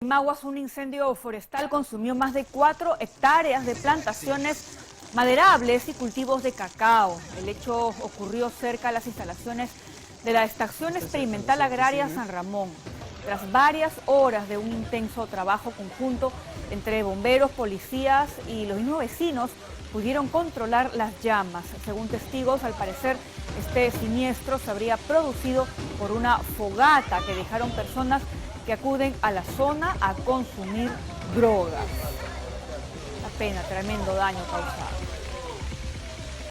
En Maguas, un incendio forestal consumió más de 4 hectáreas de plantaciones maderables y cultivos de cacao. El hecho ocurrió cerca de las instalaciones de la Estación Experimental Agraria San Ramón. Tras varias horas de un intenso trabajo conjunto entre bomberos, policías y los mismos vecinos, pudieron controlar las llamas. Según testigos, al parecer, este siniestro se habría producido por una fogata que dejaron personas que acuden a la zona a consumir drogas. La pena, tremendo daño causado.